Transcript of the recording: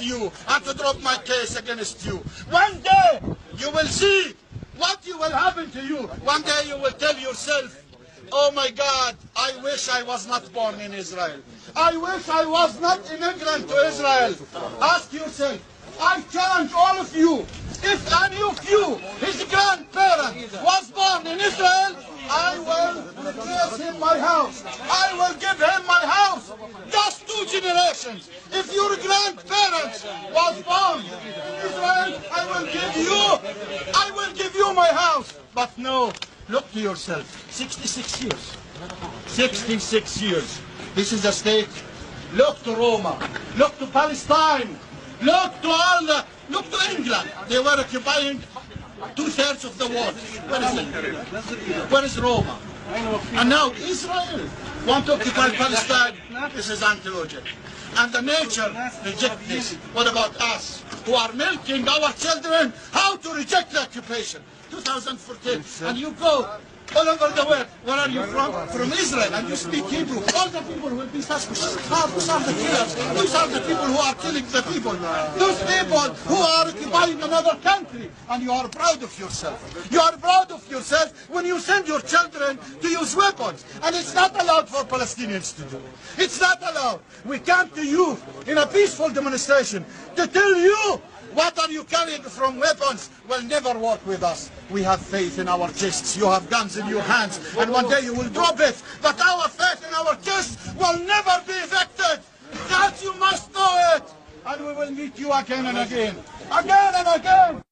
with you and to drop my case against you. One day you will see what will happen to you. One day you will tell yourself, oh my God, I wish I was not born in Israel. I wish I was not immigrant to Israel. Ask yourself, I challenge all of you, if any of you, his grandparent, was born in Israel, I will replace him my house. I will give him my house. Just 2 generations. If your grandparents was born in Israel, I will give you my house. But no, look to yourself. 66 years. 66 years. This is a state. Look to Roma. Look to Palestine. Look to England. They were occupying 2/3 of the world. Where is it? Where is Roma? And now Israel want to occupy Palestine. This is anti-logic. And the nature reject this. What about us, who are milking our children how to reject the occupation? 2014. And you go all over the world. Where are you from? From Israel. And you speak Hebrew. All the people will be suspicious. Those are the killers. Those are the people who are killing the people. Those people who are occupying another country. And you are proud of yourself. You are proud of yourself when you send your children to use weapons. And it's not allowed for Palestinians to do. It's not allowed. We came to you in a peaceful demonstration to tell you, what are you carrying from weapons will never work with us. We have faith in our chests. You have guns in your hands, and one day you will drop it. But our faith in our chests will never be evicted. That you must know it. And we will meet you again and again. Again and again.